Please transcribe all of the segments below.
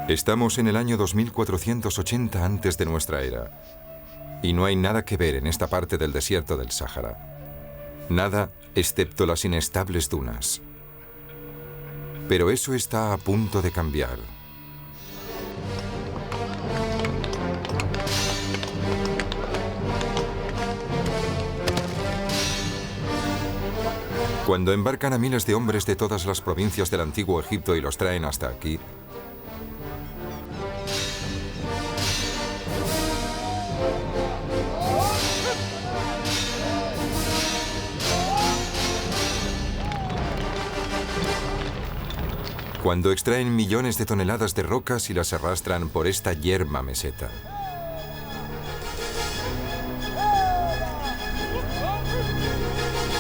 Estamos en el año 2480 antes de nuestra era, y no hay nada que ver en esta parte del desierto del Sáhara. Nada excepto las inestables dunas. Pero eso está a punto de cambiar. Cuando embarcan a miles de hombres de todas las provincias del antiguo Egipto y los traen hasta aquí, cuando extraen millones de toneladas de rocas y las arrastran por esta yerma meseta.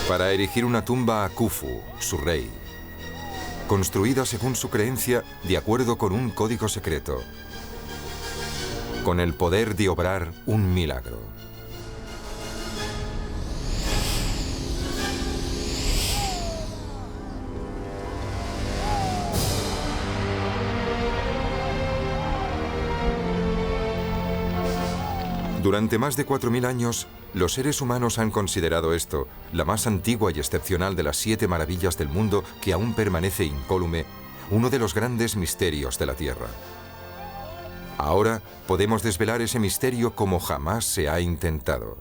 Para erigir una tumba a Khufu, su rey, construida según su creencia de acuerdo con un código secreto, con el poder de obrar un milagro. Durante más de 4000 años, los seres humanos han considerado esto la más antigua y excepcional de las 7 maravillas del mundo que aún permanece incólume, uno de los grandes misterios de la Tierra. Ahora podemos desvelar ese misterio como jamás se ha intentado.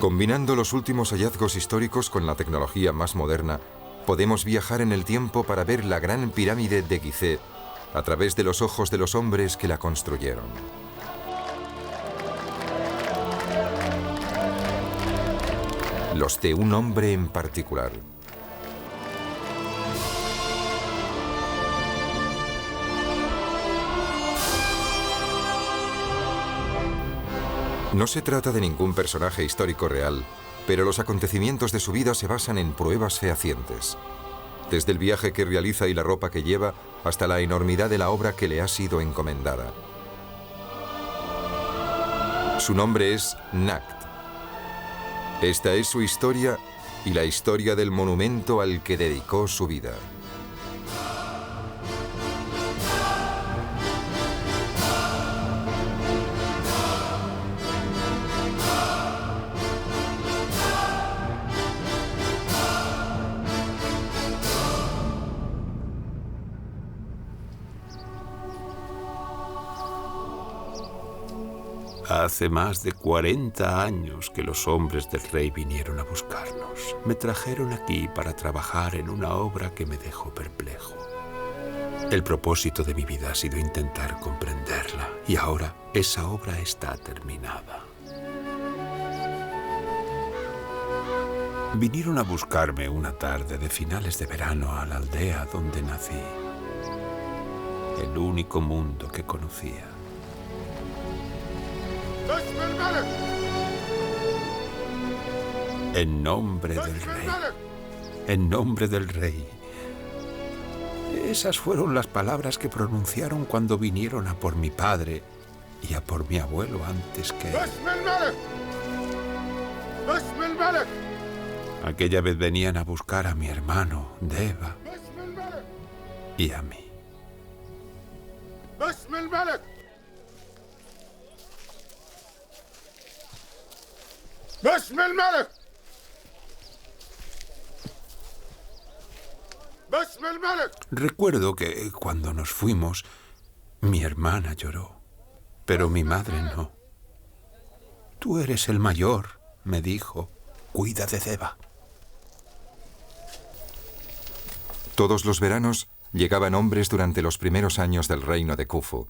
Combinando los últimos hallazgos históricos con la tecnología más moderna, podemos viajar en el tiempo para ver la gran pirámide de Gizeh a través de los ojos de los hombres que la construyeron. Los de un hombre en particular. No se trata de ningún personaje histórico real, pero los acontecimientos de su vida se basan en pruebas fehacientes. Desde el viaje que realiza y la ropa que lleva, hasta la enormidad de la obra que le ha sido encomendada. Su nombre es Nakt. Esta es su historia y la historia del monumento al que dedicó su vida. Hace más de 40 años que los hombres del rey vinieron a buscarnos. Me trajeron aquí para trabajar en una obra que me dejó perplejo. El propósito de mi vida ha sido intentar comprenderla, y ahora esa obra está terminada. Vinieron a buscarme una tarde de finales de verano a la aldea donde nací. El único mundo que conocía. En nombre del rey. En nombre del rey. Esas fueron las palabras que pronunciaron cuando vinieron a por mi padre y a por mi abuelo antes que él. Aquella vez venían a buscar a mi hermano, Deva, y a mí. Recuerdo que cuando nos fuimos, mi hermana lloró, pero mi madre no. Tú eres el mayor, me dijo. Cuida de Deva. Todos los veranos llegaban hombres durante los primeros años del reino de Khufu.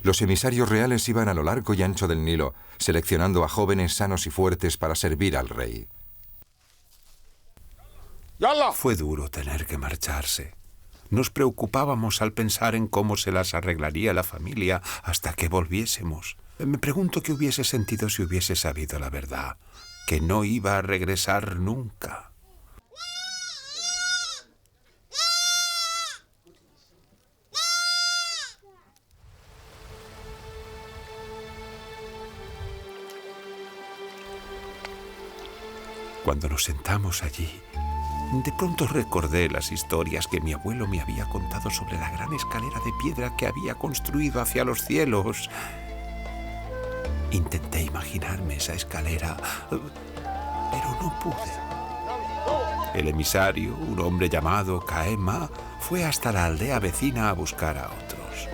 Los emisarios reales iban a lo largo y ancho del Nilo, seleccionando a jóvenes sanos y fuertes para servir al rey. Fue duro tener que marcharse. Nos preocupábamos al pensar en cómo se las arreglaría la familia hasta que volviésemos. Me pregunto qué hubiese sentido si hubiese sabido la verdad, que no iba a regresar nunca. Cuando nos sentamos allí, de pronto recordé las historias que mi abuelo me había contado sobre la gran escalera de piedra que había construido hacia los cielos. Intenté imaginarme esa escalera, pero no pude. El emisario, un hombre llamado Caema, fue hasta la aldea vecina a buscar a otros.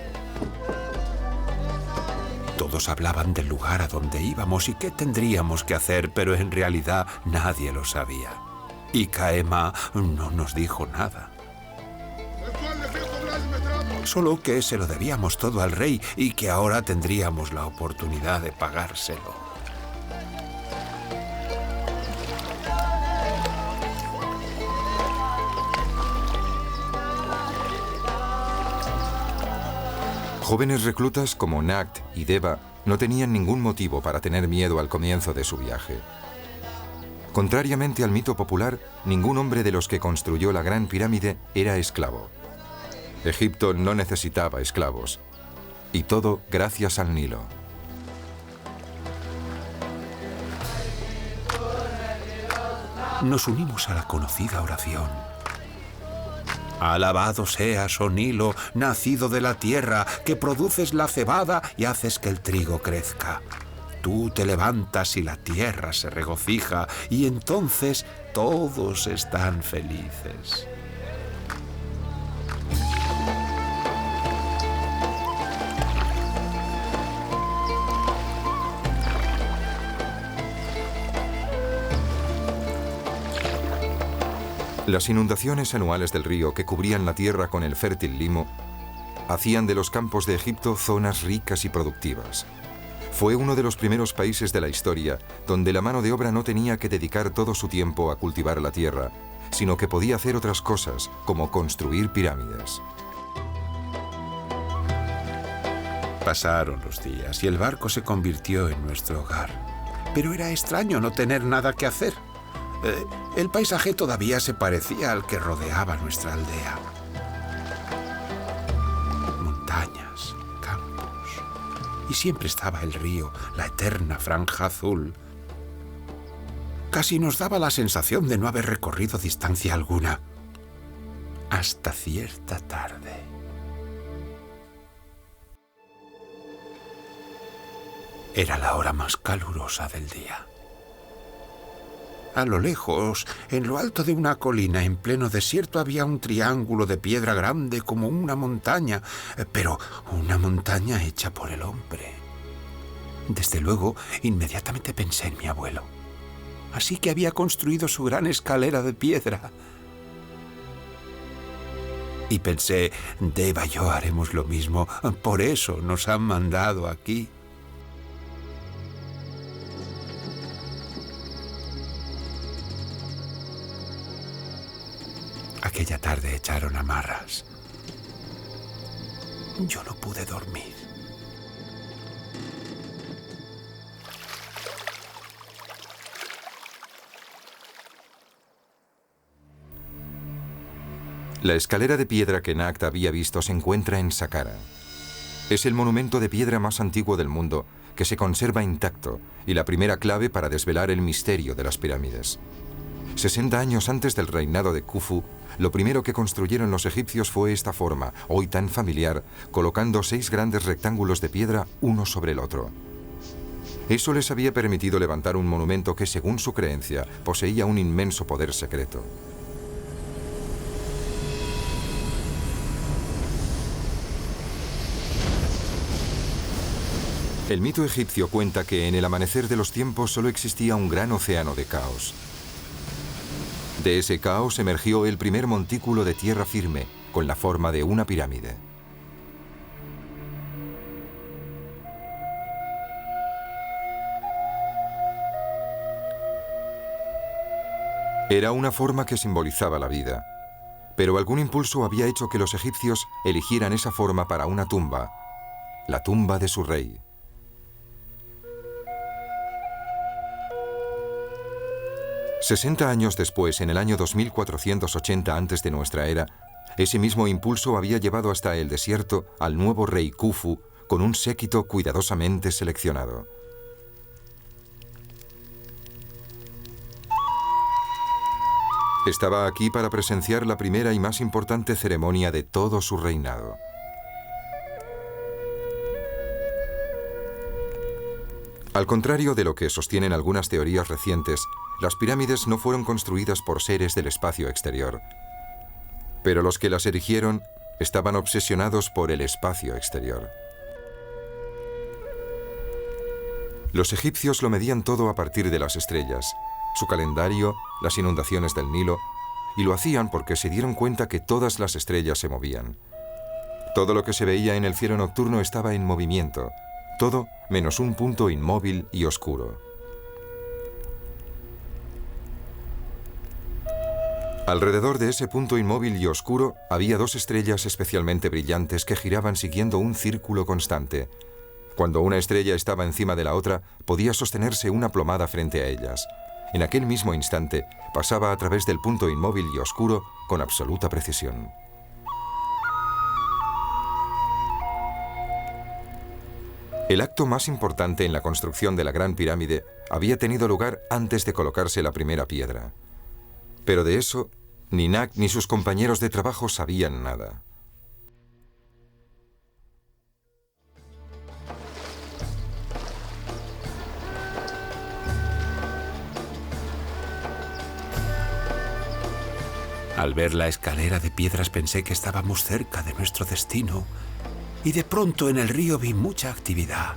Todos hablaban del lugar a donde íbamos y qué tendríamos que hacer, pero en realidad nadie lo sabía. Y Caema no nos dijo nada. Solo que se lo debíamos todo al rey y que ahora tendríamos la oportunidad de pagárselo. Jóvenes reclutas como Nagt y Deva no tenían ningún motivo para tener miedo al comienzo de su viaje. Contrariamente al mito popular, ningún hombre de los que construyó la Gran Pirámide era esclavo. Egipto no necesitaba esclavos. Y todo gracias al Nilo. Nos unimos a la conocida oración. Alabado seas, oh Nilo, nacido de la tierra, que produces la cebada y haces que el trigo crezca. Tú te levantas y la tierra se regocija, y entonces todos están felices. Las inundaciones anuales del río que cubrían la tierra con el fértil limo hacían de los campos de Egipto zonas ricas y productivas. Fue uno de los primeros países de la historia donde la mano de obra no tenía que dedicar todo su tiempo a cultivar la tierra, sino que podía hacer otras cosas, como construir pirámides. Pasaron los días y el barco se convirtió en nuestro hogar. Pero era extraño no tener nada que hacer. El paisaje todavía se parecía al que rodeaba nuestra aldea. Montañas, campos, y siempre estaba el río, la eterna franja azul. Casi nos daba la sensación de no haber recorrido distancia alguna, hasta cierta tarde. Era la hora más calurosa del día. A lo lejos, en lo alto de una colina en pleno desierto, había un triángulo de piedra grande como una montaña, pero una montaña hecha por el hombre. Desde luego, inmediatamente pensé en mi abuelo. Así que había construido su gran escalera de piedra. Y pensé, Deva y yo haremos lo mismo, por eso nos han mandado aquí. Aquella tarde echaron amarras. Yo no pude dormir. La escalera de piedra que Nagt había visto se encuentra en Saqqara. Es el monumento de piedra más antiguo del mundo que se conserva intacto y la primera clave para desvelar el misterio de las pirámides. 60 años antes del reinado de Khufu, lo primero que construyeron los egipcios fue esta forma, hoy tan familiar, colocando 6 grandes rectángulos de piedra uno sobre el otro. Eso les había permitido levantar un monumento que, según su creencia, poseía un inmenso poder secreto. El mito egipcio cuenta que en el amanecer de los tiempos solo existía un gran océano de caos. De ese caos emergió el primer montículo de tierra firme, con la forma de una pirámide. Era una forma que simbolizaba la vida, pero algún impulso había hecho que los egipcios eligieran esa forma para una tumba, la tumba de su rey. «60 años después, en el año 2480 antes de nuestra era, ese mismo impulso había llevado hasta el desierto al nuevo rey Khufu con un séquito cuidadosamente seleccionado. Estaba aquí para presenciar la primera y más importante ceremonia de todo su reinado. Al contrario de lo que sostienen algunas teorías recientes, las pirámides no fueron construidas por seres del espacio exterior. Pero los que las erigieron estaban obsesionados por el espacio exterior. Los egipcios lo medían todo a partir de las estrellas, su calendario, las inundaciones del Nilo, y lo hacían porque se dieron cuenta que todas las estrellas se movían. Todo lo que se veía en el cielo nocturno estaba en movimiento, todo menos un punto inmóvil y oscuro. Alrededor de ese punto inmóvil y oscuro había dos estrellas especialmente brillantes que giraban siguiendo un círculo constante. Cuando una estrella estaba encima de la otra, podía sostenerse una plomada frente a ellas. En aquel mismo instante, pasaba a través del punto inmóvil y oscuro con absoluta precisión. El acto más importante en la construcción de la Gran Pirámide había tenido lugar antes de colocarse la primera piedra. Pero de eso, ni Nag ni sus compañeros de trabajo sabían nada. Al ver la escalera de piedras pensé que estábamos cerca de nuestro destino y de pronto en el río vi mucha actividad.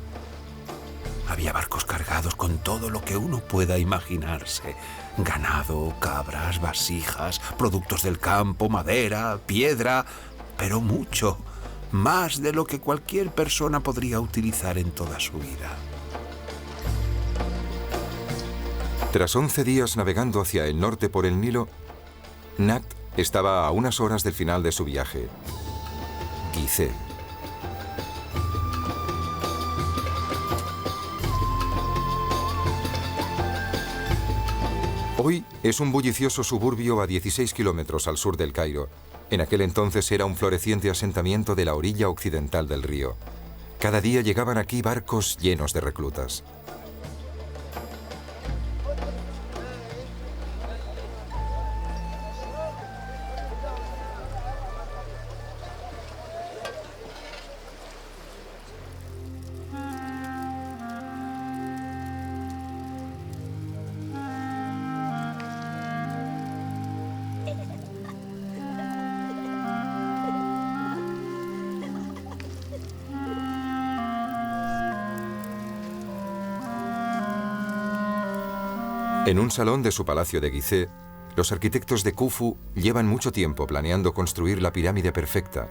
Había barcos cargados con todo lo que uno pueda imaginarse. Ganado, cabras, vasijas, productos del campo, madera, piedra, pero mucho, más de lo que cualquier persona podría utilizar en toda su vida. Tras 11 días navegando hacia el norte por el Nilo, Nag estaba a unas horas del final de su viaje, Gizeh. Hoy es un bullicioso suburbio a 16 kilómetros al sur del Cairo. En aquel entonces era un floreciente asentamiento de la orilla occidental del río. Cada día llegaban aquí barcos llenos de reclutas. En un salón de su palacio de Gizeh, los arquitectos de Khufu llevan mucho tiempo planeando construir la pirámide perfecta,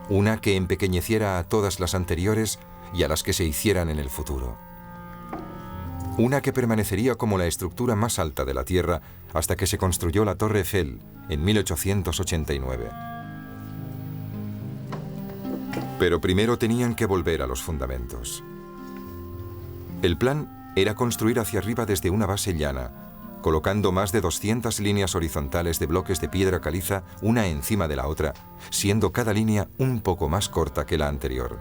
una que empequeñeciera a todas las anteriores y a las que se hicieran en el futuro. Una que permanecería como la estructura más alta de la Tierra hasta que se construyó la Torre Eiffel en 1889. Pero primero tenían que volver a los fundamentos. El plan era construir hacia arriba desde una base llana, colocando más de 200 líneas horizontales de bloques de piedra caliza una encima de la otra, siendo cada línea un poco más corta que la anterior.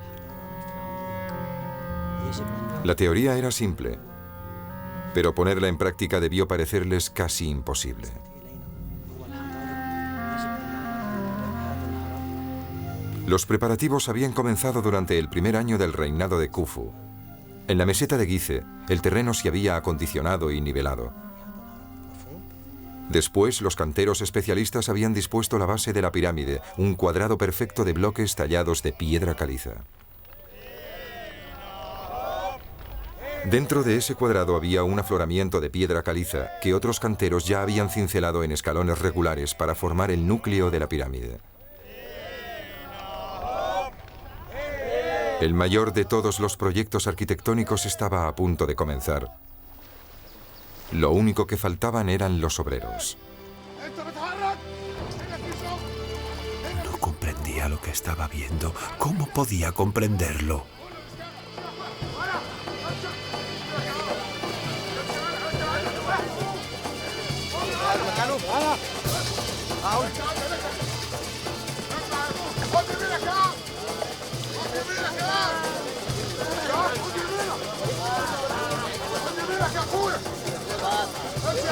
La teoría era simple, pero ponerla en práctica debió parecerles casi imposible. Los preparativos habían comenzado durante el primer año del reinado de Khufu. En la meseta de Gizeh, el terreno se había acondicionado y nivelado. Después, los canteros especialistas habían dispuesto la base de la pirámide, un cuadrado perfecto de bloques tallados de piedra caliza. Dentro de ese cuadrado había un afloramiento de piedra caliza que otros canteros ya habían cincelado en escalones regulares para formar el núcleo de la pirámide. El mayor de todos los proyectos arquitectónicos estaba a punto de comenzar. Lo único que faltaban eran los obreros. No comprendía lo que estaba viendo. ¿Cómo podía comprenderlo?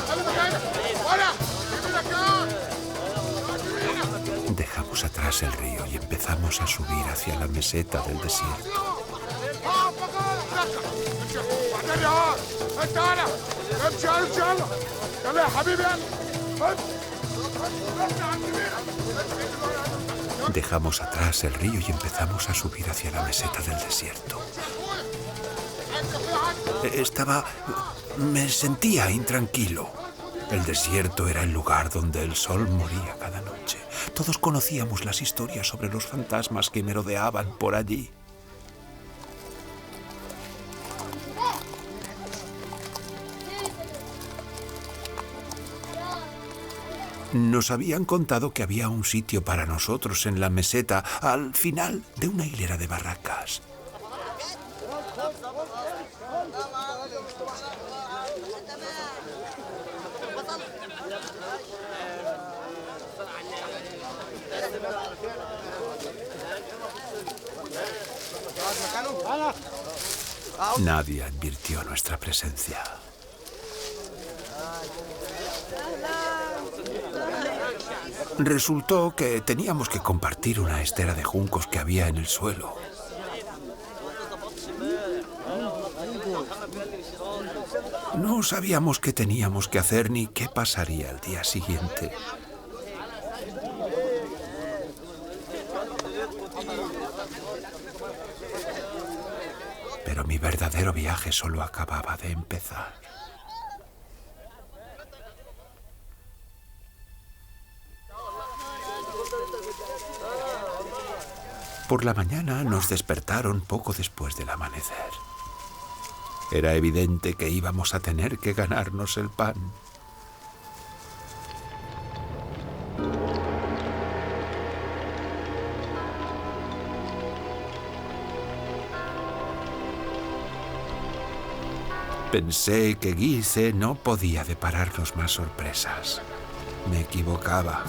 خلي مكانك ولا Dejamos atrás el río y empezamos a subir hacia la meseta del desierto. Dejamos atrás el río y empezamos a subir hacia la meseta del desierto. Me sentía intranquilo. El desierto era el lugar donde el sol moría cada noche. Todos conocíamos las historias sobre los fantasmas que merodeaban por allí. Nos habían contado que había un sitio para nosotros en la meseta, al final de una hilera de barracas. Nadie advirtió nuestra presencia. Resultó que teníamos que compartir una estera de juncos que había en el suelo. No sabíamos qué teníamos que hacer ni qué pasaría al día siguiente. Pero mi verdadero viaje solo acababa de empezar. Por la mañana nos despertaron poco después del amanecer. Era evidente que íbamos a tener que ganarnos el pan. Pensé que Guise no podía depararnos más sorpresas. Me equivocaba.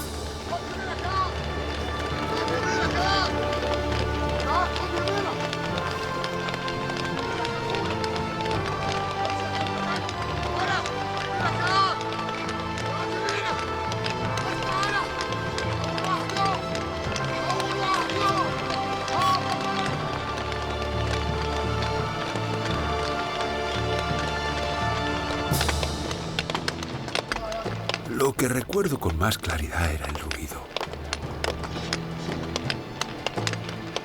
Lo que recuerdo con más claridad era el ruido.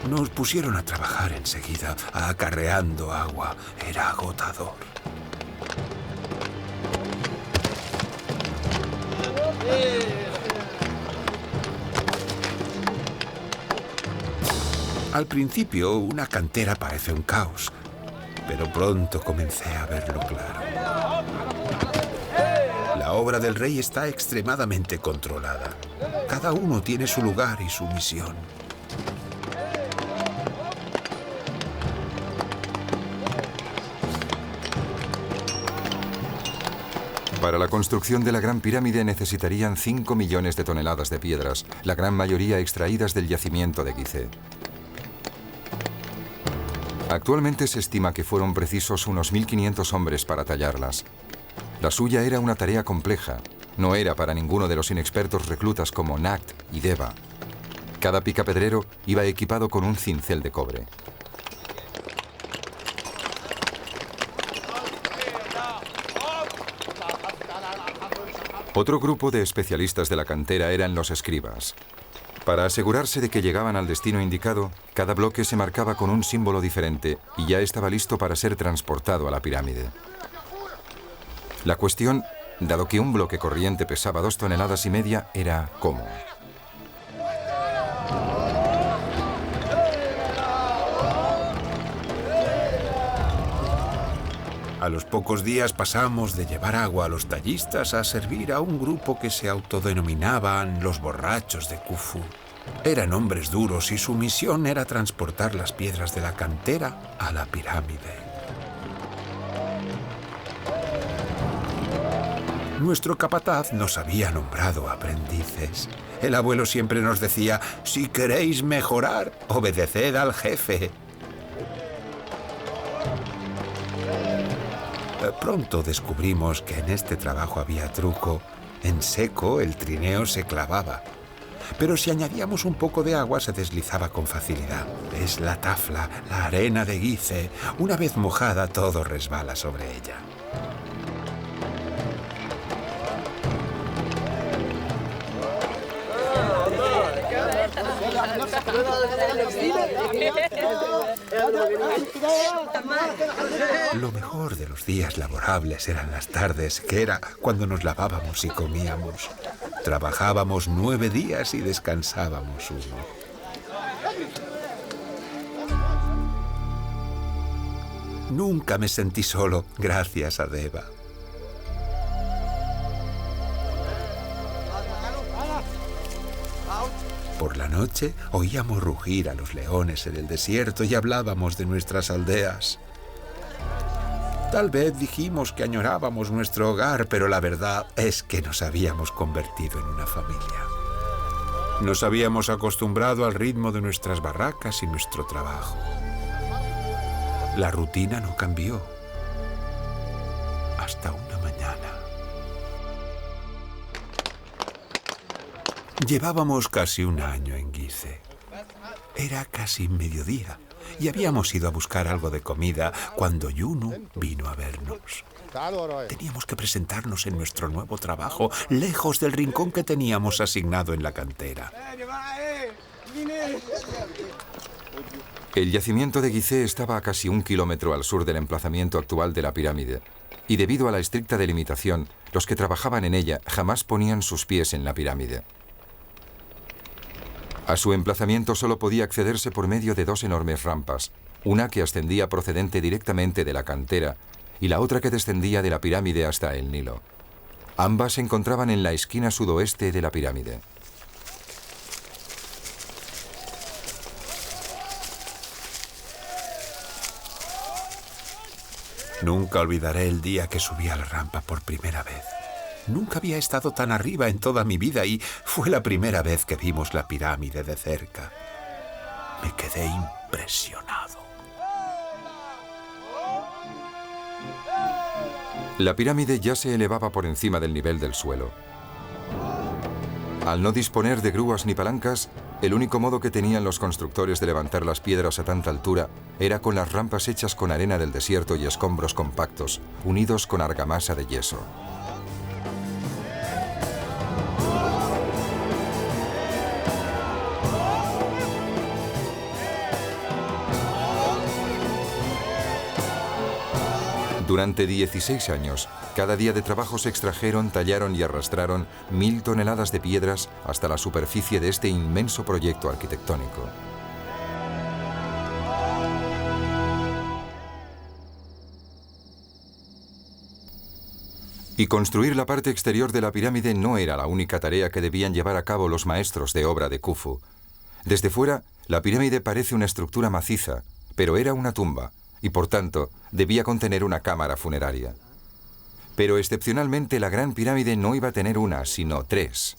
Nos pusieron a trabajar enseguida, acarreando agua. Era agotador. Al principio, una cantera parece un caos, pero pronto comencé a verlo claro. La obra del rey está extremadamente controlada. Cada uno tiene su lugar y su misión. Para la construcción de la Gran Pirámide necesitarían 5 millones de toneladas de piedras, la gran mayoría extraídas del yacimiento de Gizeh. Actualmente se estima que fueron precisos unos 1.500 hombres para tallarlas. La suya era una tarea compleja. No era para ninguno de los inexpertos reclutas como Nagt y Deva. Cada picapedrero iba equipado con un cincel de cobre. Otro grupo de especialistas de la cantera eran los escribas. Para asegurarse de que llegaban al destino indicado, cada bloque se marcaba con un símbolo diferente y ya estaba listo para ser transportado a la pirámide. La cuestión, dado que un bloque corriente pesaba 2,5 toneladas, era ¿cómo? A los pocos días pasamos de llevar agua a los tallistas a servir a un grupo que se autodenominaban los borrachos de Khufu. Eran hombres duros y su misión era transportar las piedras de la cantera a la pirámide. Nuestro capataz nos había nombrado aprendices. El abuelo siempre nos decía, si queréis mejorar, obedeced al jefe. Pronto descubrimos que en este trabajo había truco. En seco el trineo se clavaba. pero si añadíamos un poco de agua se deslizaba con facilidad. Es la tafla, la arena de Gizeh. Una vez mojada, todo resbala sobre ella. Lo mejor de los días laborables eran las tardes, que era cuando nos lavábamos y comíamos. Trabajábamos 9 días y descansábamos 1. Nunca me sentí solo, gracias a Deva. Por la noche oíamos rugir a los leones en el desierto y hablábamos de nuestras aldeas. Tal vez dijimos que añorábamos nuestro hogar, pero la verdad es que nos habíamos convertido en una familia. Nos habíamos acostumbrado al ritmo de nuestras barracas y nuestro trabajo. La rutina no cambió. Hasta una mañana. Llevábamos casi un año en Gizeh. Era casi mediodía y habíamos ido a buscar algo de comida cuando Yunu vino a vernos. Teníamos que presentarnos en nuestro nuevo trabajo, lejos del rincón que teníamos asignado en la cantera. El yacimiento de Gizeh estaba a casi 1 kilómetro al sur del emplazamiento actual de la pirámide, y debido a la estricta delimitación, los que trabajaban en ella jamás ponían sus pies en la pirámide. A su emplazamiento solo podía accederse por medio de 2 enormes rampas, una que ascendía procedente directamente de la cantera y la otra que descendía de la pirámide hasta el Nilo. Ambas se encontraban en la esquina sudoeste de la pirámide. Nunca olvidaré el día que subí a la rampa por primera vez. Nunca había estado tan arriba en toda mi vida y fue la primera vez que vimos la pirámide de cerca. Me quedé impresionado. La pirámide ya se elevaba por encima del nivel del suelo. Al no disponer de grúas ni palancas, el único modo que tenían los constructores de levantar las piedras a tanta altura era con las rampas hechas con arena del desierto y escombros compactos, unidos con argamasa de yeso. Durante 16 años, cada día de trabajo se extrajeron, tallaron y arrastraron 1000 toneladas de piedras hasta la superficie de este inmenso proyecto arquitectónico. Y construir la parte exterior de la pirámide no era la única tarea que debían llevar a cabo los maestros de obra de Khufu. Desde fuera, la pirámide parece una estructura maciza, pero era una tumba, y por tanto, debía contener una cámara funeraria. Pero excepcionalmente la Gran Pirámide no iba a tener una, sino 3.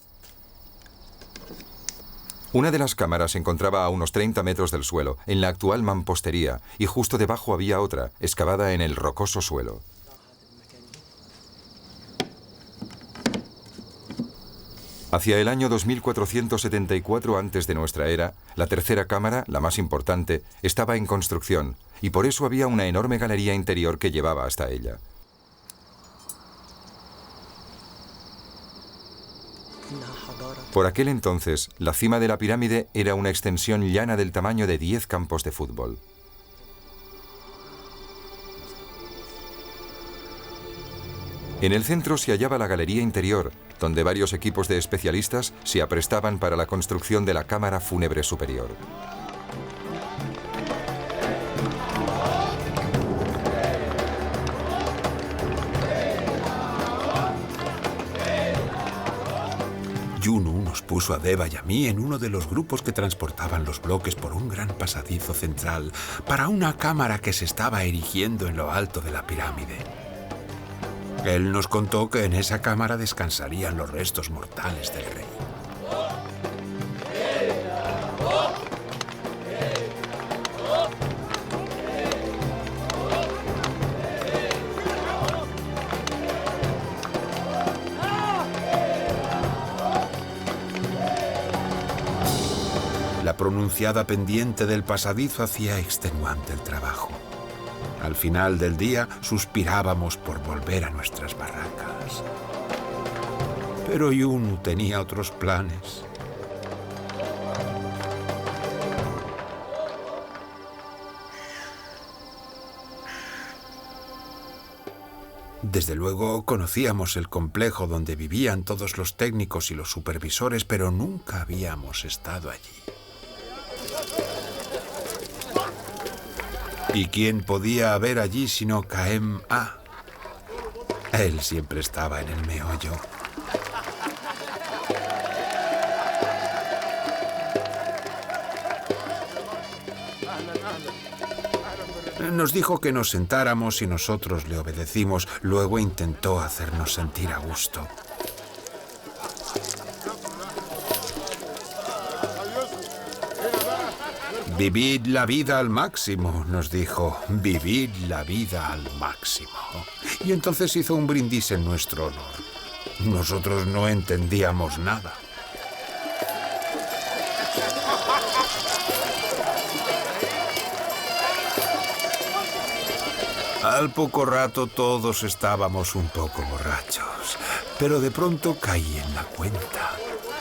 Una de las cámaras se encontraba a unos 30 metros del suelo, en la actual mampostería, y justo debajo había otra, excavada en el rocoso suelo. Hacia el año 2474 antes de nuestra era, la tercera cámara, la más importante, estaba en construcción, y por eso había una enorme galería interior que llevaba hasta ella. Por aquel entonces, la cima de la pirámide era una extensión llana del tamaño de 10 campos de fútbol. En el centro se hallaba la galería interior, donde varios equipos de especialistas se aprestaban para la construcción de la cámara fúnebre superior. Yunu nos puso a Deva y a mí en uno de los grupos que transportaban los bloques por un gran pasadizo central para una cámara que se estaba erigiendo en lo alto de la pirámide. Él nos contó que en esa cámara descansarían los restos mortales del rey. La pronunciada pendiente del pasadizo hacía extenuante el trabajo. Al final del día suspirábamos por volver a nuestras barracas. Pero Yunu tenía otros planes. Desde luego conocíamos el complejo donde vivían todos los técnicos y los supervisores, pero nunca habíamos estado allí. ¿Y quién podía haber allí sino Kaem-A? Él siempre estaba en el meollo. Nos dijo que nos sentáramos y nosotros le obedecimos. Luego intentó hacernos sentir a gusto. Vivid la vida al máximo, nos dijo. Vivid la vida al máximo. Y entonces hizo un brindis en nuestro honor. Nosotros no entendíamos nada. Al poco rato todos estábamos un poco borrachos, pero de pronto caí en la cuenta.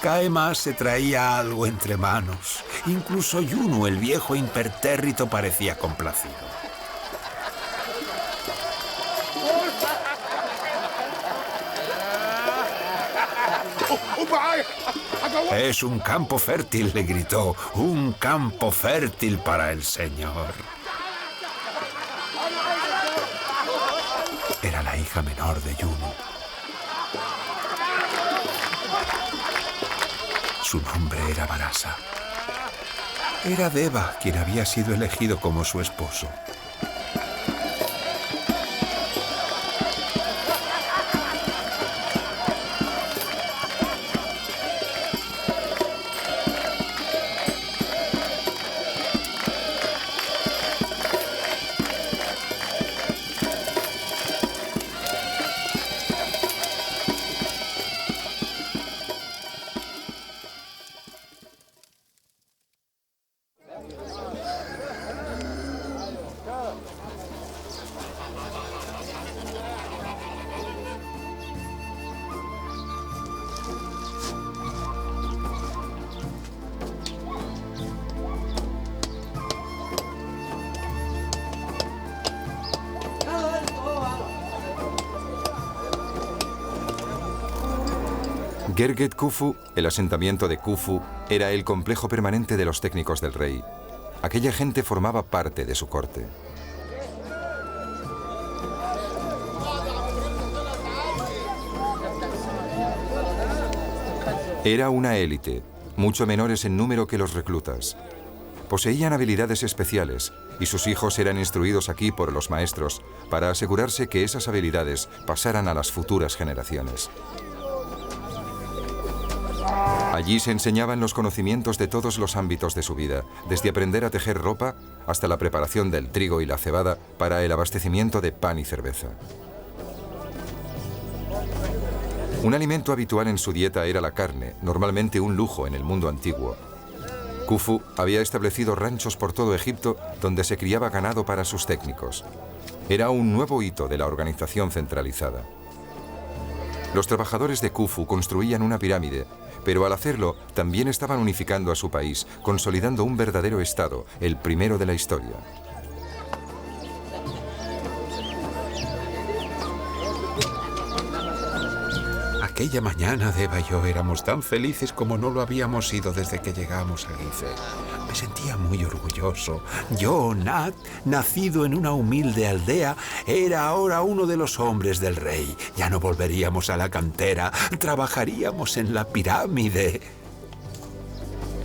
Kaem-A se traía algo entre manos. Incluso Yunu, el viejo impertérrito, parecía complacido. Es un campo fértil, le gritó. Un campo fértil para el señor. Era la hija menor de Yunu. Su nombre era Varasa. Era Deva quien había sido elegido como su esposo. Gerget Khufu, el asentamiento de Khufu, era el complejo permanente de los técnicos del rey. Aquella gente formaba parte de su corte. Era una élite, mucho menores en número que los reclutas. Poseían habilidades especiales y sus hijos eran instruidos aquí por los maestros para asegurarse que esas habilidades pasaran a las futuras generaciones. Allí se enseñaban los conocimientos de todos los ámbitos de su vida, desde aprender a tejer ropa hasta la preparación del trigo y la cebada para el abastecimiento de pan y cerveza. Un alimento habitual en su dieta era la carne, normalmente un lujo en el mundo antiguo. Khufu había establecido ranchos por todo Egipto donde se criaba ganado para sus técnicos. Era un nuevo hito de la organización centralizada. Los trabajadores de Khufu construían una pirámide, pero al hacerlo también estaban unificando a su país, consolidando un verdadero estado, el primero de la historia. Aquella mañana, Deva y yo éramos tan felices como no lo habíamos sido desde que llegamos a Gize. Me sentía muy orgulloso. Yo, Nat, nacido en una humilde aldea, era ahora uno de los hombres del rey. Ya no volveríamos a la cantera, trabajaríamos en la pirámide.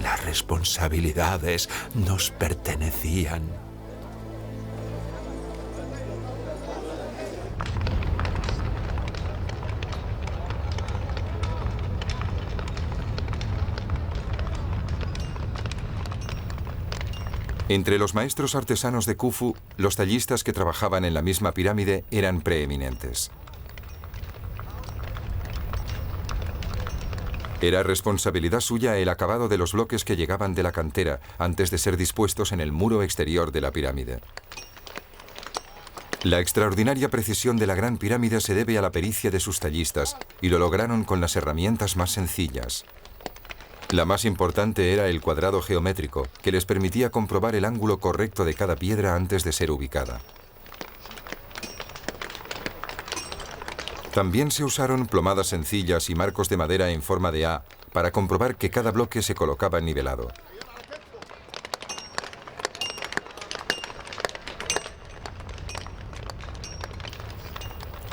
Las responsabilidades nos pertenecían. Entre los maestros artesanos de Khufu, los tallistas que trabajaban en la misma pirámide eran preeminentes. Era responsabilidad suya el acabado de los bloques que llegaban de la cantera antes de ser dispuestos en el muro exterior de la pirámide. La extraordinaria precisión de la Gran Pirámide se debe a la pericia de sus tallistas y lo lograron con las herramientas más sencillas. La más importante era el cuadrado geométrico, que les permitía comprobar el ángulo correcto de cada piedra antes de ser ubicada. También se usaron plomadas sencillas y marcos de madera en forma de A para comprobar que cada bloque se colocaba nivelado.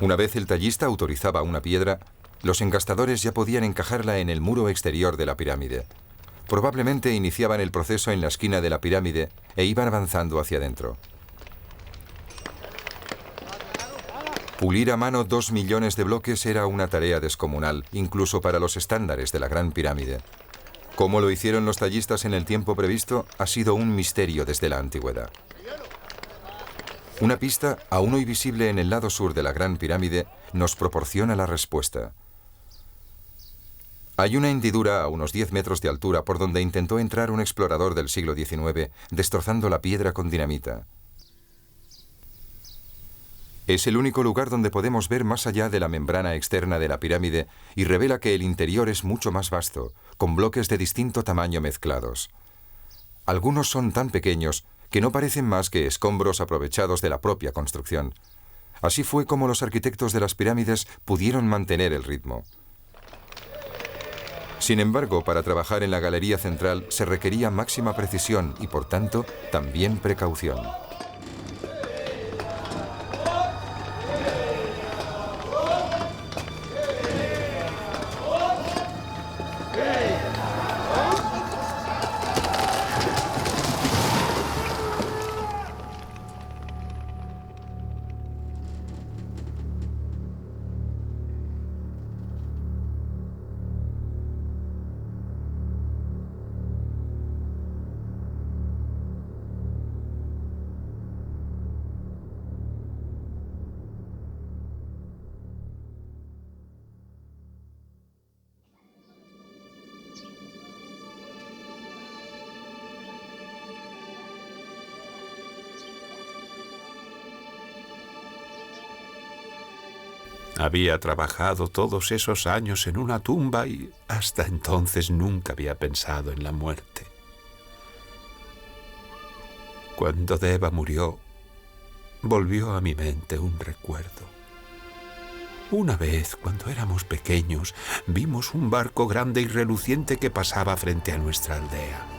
Una vez el tallista autorizaba una piedra, los encastadores ya podían encajarla en el muro exterior de la pirámide. Probablemente iniciaban el proceso en la esquina de la pirámide e iban avanzando hacia adentro. Pulir a mano 2 millones de bloques era una tarea descomunal, incluso para los estándares de la Gran Pirámide. Cómo lo hicieron los tallistas en el tiempo previsto ha sido un misterio desde la antigüedad. Una pista, aún hoy visible en el lado sur de la Gran Pirámide, nos proporciona la respuesta. Hay una hendidura a unos 10 metros de altura por donde intentó entrar un explorador del siglo XIX, destrozando la piedra con dinamita. Es el único lugar donde podemos ver más allá de la membrana externa de la pirámide y revela que el interior es mucho más vasto, con bloques de distinto tamaño mezclados. Algunos son tan pequeños que no parecen más que escombros aprovechados de la propia construcción. Así fue como los arquitectos de las pirámides pudieron mantener el ritmo. Sin embargo, para trabajar en la galería central se requería máxima precisión y, por tanto, también precaución. Había trabajado todos esos años en una tumba y hasta entonces nunca había pensado en la muerte. Cuando Deva murió, volvió a mi mente un recuerdo. Una vez, cuando éramos pequeños, vimos un barco grande y reluciente que pasaba frente a nuestra aldea.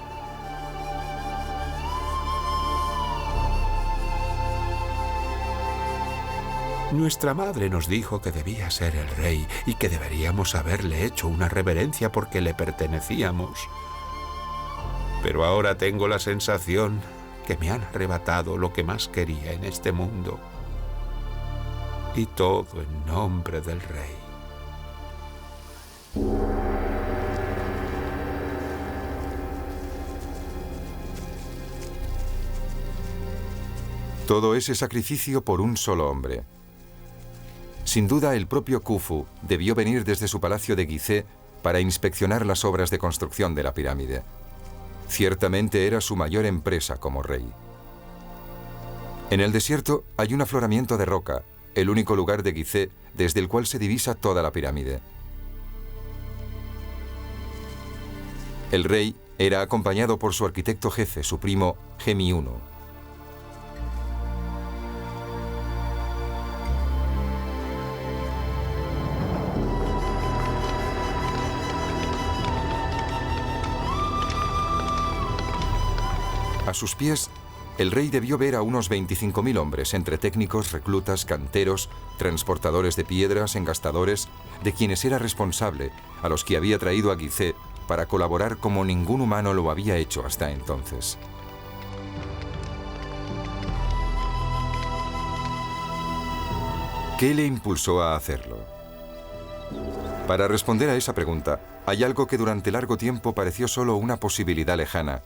Nuestra madre nos dijo que debía ser el rey y que deberíamos haberle hecho una reverencia porque le pertenecíamos. Pero ahora tengo la sensación que me han arrebatado lo que más quería en este mundo. Y todo en nombre del rey. Todo ese sacrificio por un solo hombre. Sin duda, el propio Khufu debió venir desde su palacio de Gizeh para inspeccionar las obras de construcción de la pirámide. Ciertamente era su mayor empresa como rey. En el desierto hay un afloramiento de roca, el único lugar de Gizeh desde el cual se divisa toda la pirámide. El rey era acompañado por su arquitecto jefe, su primo Gemi I. A sus pies, el rey debió ver a unos 25.000 hombres, entre técnicos, reclutas, canteros, transportadores de piedras, engastadores, de quienes era responsable, a los que había traído a Gizeh para colaborar como ningún humano lo había hecho hasta entonces. ¿Qué le impulsó a hacerlo? Para responder a esa pregunta, hay algo que durante largo tiempo pareció solo una posibilidad lejana,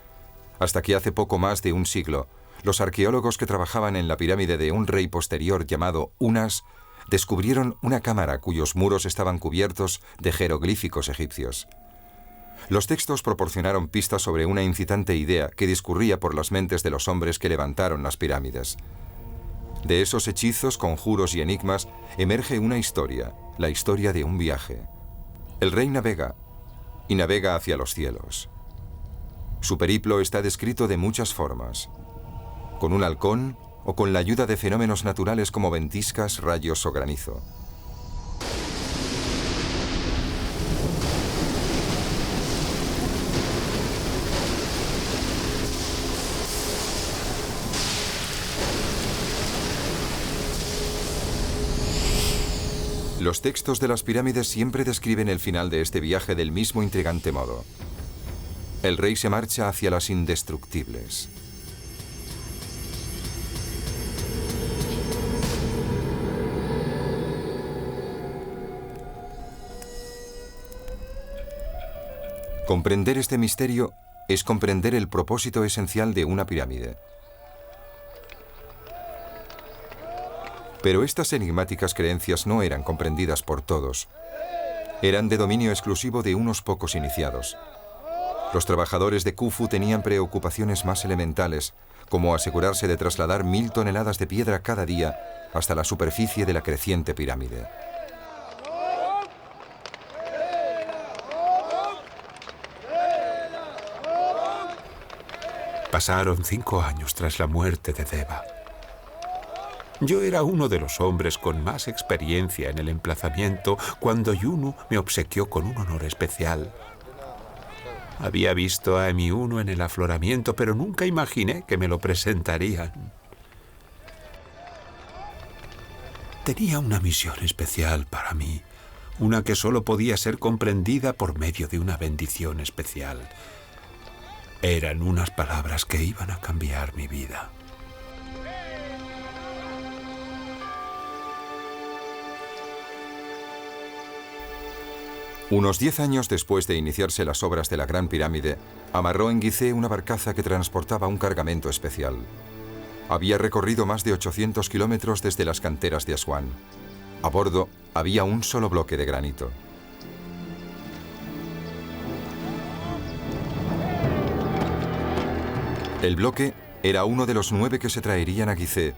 hasta que hace poco más de un siglo, los arqueólogos que trabajaban en la pirámide de un rey posterior llamado Unas descubrieron una cámara cuyos muros estaban cubiertos de jeroglíficos egipcios. Los textos proporcionaron pistas sobre una incitante idea que discurría por las mentes de los hombres que levantaron las pirámides. De esos hechizos, conjuros y enigmas emerge una historia, la historia de un viaje. El rey navega, y navega hacia los cielos. Su periplo está descrito de muchas formas, con un halcón o con la ayuda de fenómenos naturales como ventiscas, rayos o granizo. Los textos de las pirámides siempre describen el final de este viaje del mismo intrigante modo. El rey se marcha hacia las indestructibles. Comprender este misterio es comprender el propósito esencial de una pirámide. Pero estas enigmáticas creencias no eran comprendidas por todos. Eran de dominio exclusivo de unos pocos iniciados. Los trabajadores de Khufu tenían preocupaciones más elementales, como asegurarse de trasladar 1000 toneladas de piedra cada día hasta la superficie de la creciente pirámide. Pasaron 5 años tras la muerte de Deva. Yo era uno de los hombres con más experiencia en el emplazamiento cuando Yunu me obsequió con un honor especial. Había visto a Emi-1 en el afloramiento, pero nunca imaginé que me lo presentarían. Tenía una misión especial para mí, una que solo podía ser comprendida por medio de una bendición especial. Eran unas palabras que iban a cambiar mi vida. Unos 10 años después de iniciarse las obras de la Gran Pirámide, amarró en Gizeh una barcaza que transportaba un cargamento especial. Había recorrido más de 800 kilómetros desde las canteras de Asuán. A bordo había un solo bloque de granito. El bloque era uno de los 9 que se traerían a Gizeh.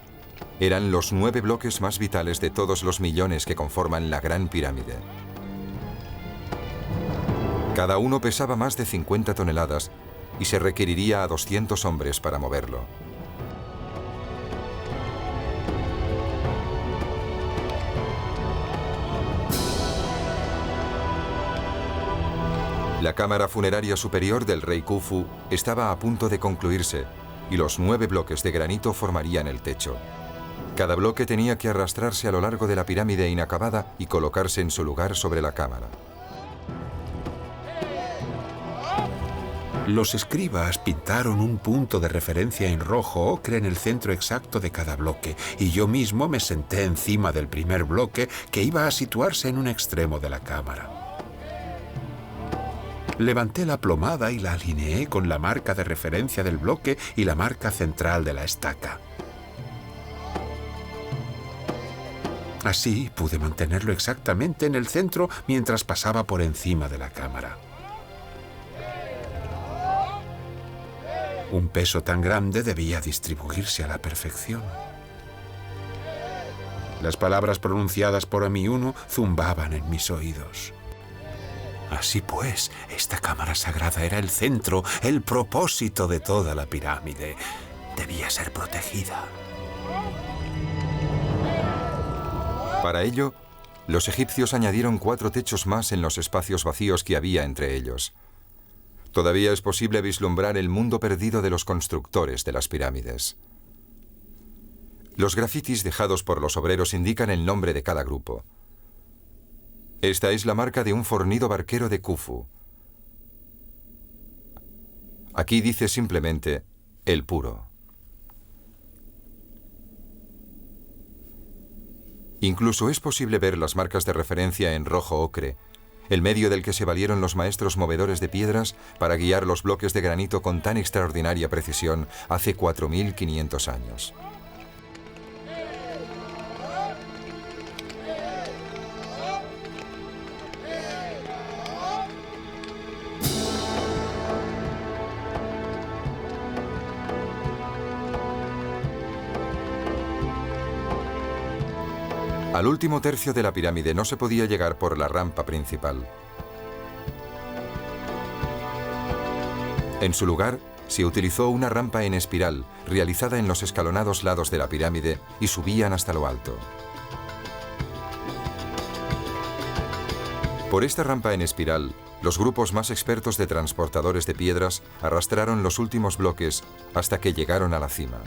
Eran los 9 bloques más vitales de todos los millones que conforman la Gran Pirámide. Cada uno pesaba más de 50 toneladas y se requeriría a 200 hombres para moverlo. La cámara funeraria superior del rey Khufu estaba a punto de concluirse y los 9 bloques de granito formarían el techo. Cada bloque tenía que arrastrarse a lo largo de la pirámide inacabada y colocarse en su lugar sobre la cámara. Los escribas pintaron un punto de referencia en rojo ocre en el centro exacto de cada bloque, y yo mismo me senté encima del primer bloque que iba a situarse en un extremo de la cámara. Levanté la plomada y la alineé con la marca de referencia del bloque y la marca central de la estaca. Así pude mantenerlo exactamente en el centro mientras pasaba por encima de la cámara. Un peso tan grande debía distribuirse a la perfección. Las palabras pronunciadas por Emi-1 zumbaban en mis oídos. Así pues, esta cámara sagrada era el centro, el propósito de toda la pirámide. Debía ser protegida. Para ello, los egipcios añadieron 4 techos más en los espacios vacíos que había entre ellos. Todavía es posible vislumbrar el mundo perdido de los constructores de las pirámides. Los grafitis dejados por los obreros indican el nombre de cada grupo. Esta es la marca de un fornido barquero de Khufu. Aquí dice simplemente, el puro. Incluso es posible ver las marcas de referencia en rojo ocre, el medio del que se valieron los maestros movedores de piedras para guiar los bloques de granito con tan extraordinaria precisión hace 4500 años. Al último tercio de la pirámide no se podía llegar por la rampa principal. En su lugar, se utilizó una rampa en espiral, realizada en los escalonados lados de la pirámide, y subían hasta lo alto. Por esta rampa en espiral, los grupos más expertos de transportadores de piedras arrastraron los últimos bloques hasta que llegaron a la cima.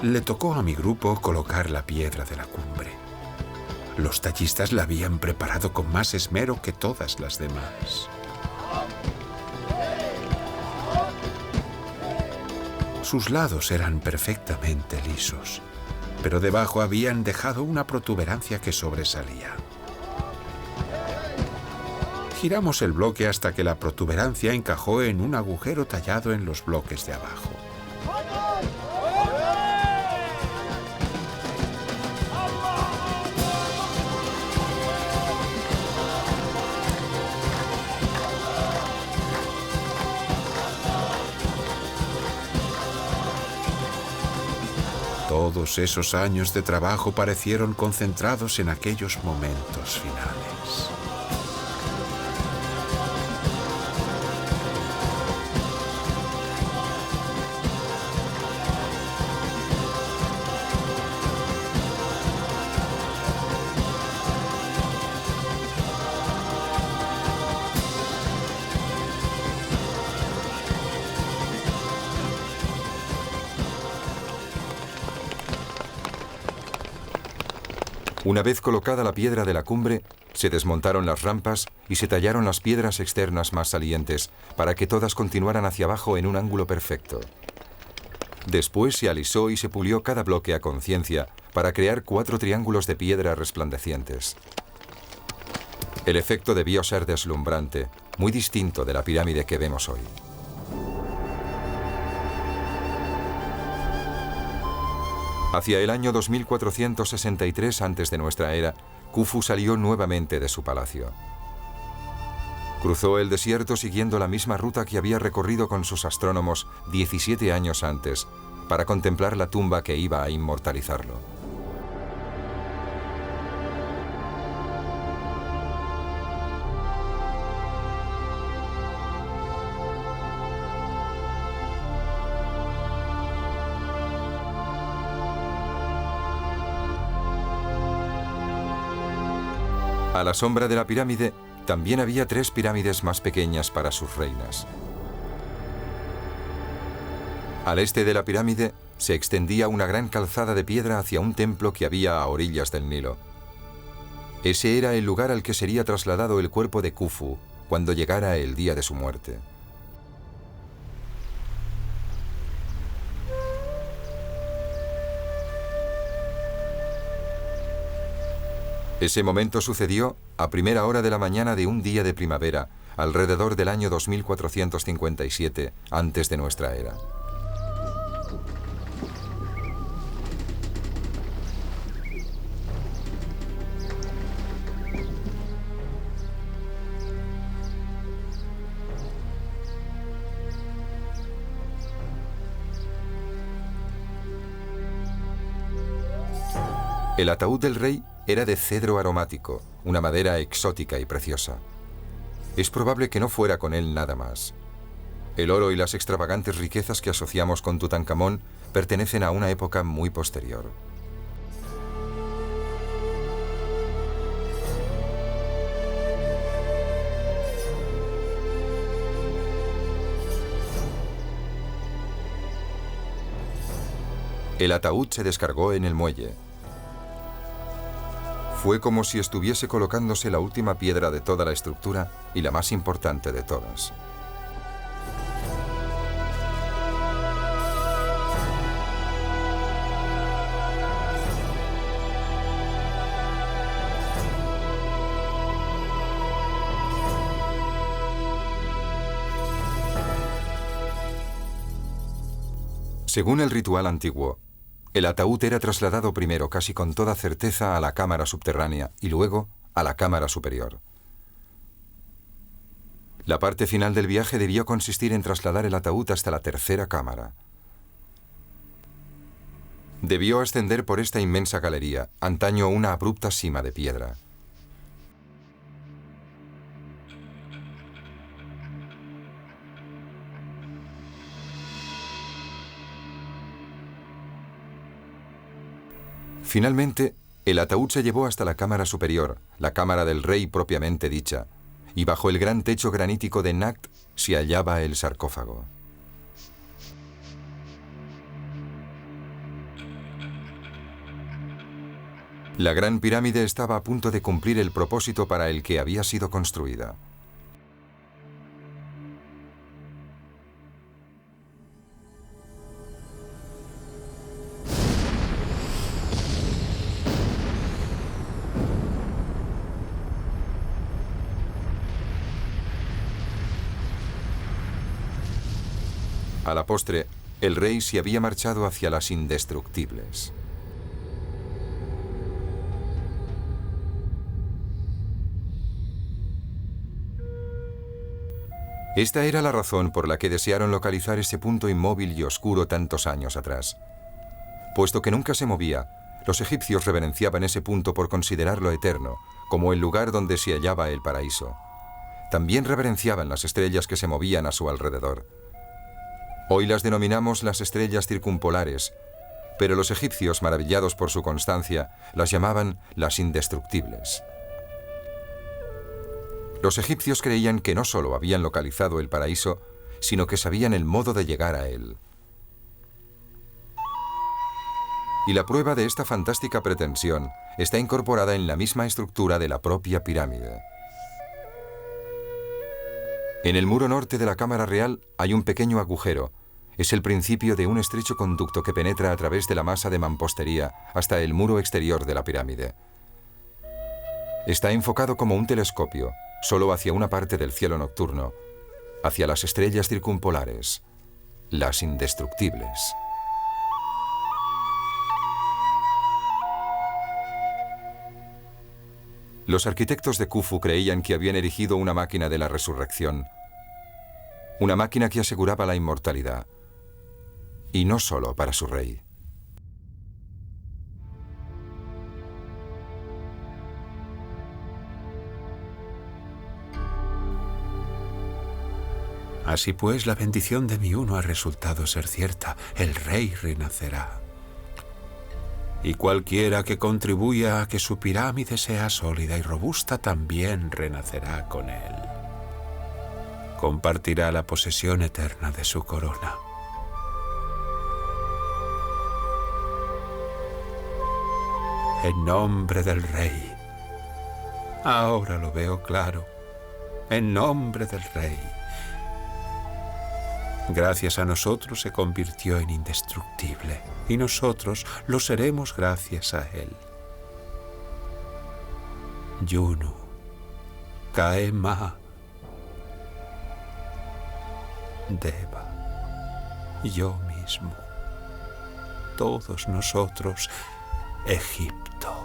Le tocó a mi grupo colocar la piedra de la cumbre. Los tallistas la habían preparado con más esmero que todas las demás. Sus lados eran perfectamente lisos, pero debajo habían dejado una protuberancia que sobresalía. Giramos el bloque hasta que la protuberancia encajó en un agujero tallado en los bloques de abajo. Todos esos años de trabajo parecieron concentrados en aquellos momentos finales. Una vez colocada la piedra de la cumbre, se desmontaron las rampas y se tallaron las piedras externas más salientes para que todas continuaran hacia abajo en un ángulo perfecto. Después se alisó y se pulió cada bloque a conciencia para crear 4 triángulos de piedra resplandecientes. El efecto debió ser deslumbrante, muy distinto de la pirámide que vemos hoy. Hacia el año 2463 antes de nuestra era, Khufu salió nuevamente de su palacio. Cruzó el desierto siguiendo la misma ruta que había recorrido con sus astrónomos 17 años antes, para contemplar la tumba que iba a inmortalizarlo. A la sombra de la pirámide, también había 3 pirámides más pequeñas para sus reinas. Al este de la pirámide se extendía una gran calzada de piedra hacia un templo que había a orillas del Nilo. Ese era el lugar al que sería trasladado el cuerpo de Khufu cuando llegara el día de su muerte. Ese momento sucedió a primera hora de la mañana de un día de primavera, alrededor del año 2457 antes de nuestra era. El ataúd del rey era de cedro aromático, una madera exótica y preciosa. Es probable que no fuera con él nada más. El oro y las extravagantes riquezas que asociamos con Tutankamón pertenecen a una época muy posterior. El ataúd se descargó en el muelle. Fue como si estuviese colocándose la última piedra de toda la estructura y la más importante de todas. Según el ritual antiguo, el ataúd era trasladado primero casi con toda certeza a la cámara subterránea y luego a la cámara superior. La parte final del viaje debió consistir en trasladar el ataúd hasta la tercera cámara. Debió ascender por esta inmensa galería, antaño una abrupta cima de piedra. Finalmente, el ataúd se llevó hasta la cámara superior, la cámara del rey propiamente dicha, y bajo el gran techo granítico de Nakht se hallaba el sarcófago. La gran pirámide estaba a punto de cumplir el propósito para el que había sido construida. A la postre, el rey se había marchado hacia las indestructibles. Esta era la razón por la que desearon localizar ese punto inmóvil y oscuro tantos años atrás. Puesto que nunca se movía, los egipcios reverenciaban ese punto por considerarlo eterno, como el lugar donde se hallaba el paraíso. También reverenciaban las estrellas que se movían a su alrededor. Hoy las denominamos las estrellas circumpolares, pero los egipcios, maravillados por su constancia, las llamaban las indestructibles. Los egipcios creían que no solo habían localizado el paraíso, sino que sabían el modo de llegar a él. Y la prueba de esta fantástica pretensión está incorporada en la misma estructura de la propia pirámide. En el muro norte de la cámara real hay un pequeño agujero. Es el principio de un estrecho conducto que penetra a través de la masa de mampostería hasta el muro exterior de la pirámide. Está enfocado como un telescopio, solo hacia una parte del cielo nocturno, hacia las estrellas circumpolares, las indestructibles. Los arquitectos de Khufu creían que habían erigido una máquina de la resurrección, una máquina que aseguraba la inmortalidad, y no solo para su rey. Así pues, la bendición de mi uno ha resultado ser cierta. El rey renacerá. Y cualquiera que contribuya a que su pirámide sea sólida y robusta también renacerá con él. Compartirá la posesión eterna de su corona. En nombre del rey. Ahora lo veo claro. En nombre del rey. Gracias a nosotros se convirtió en indestructible, y nosotros lo seremos gracias a él. Yunu, Kaema, Deva, yo mismo, todos nosotros, Egipto.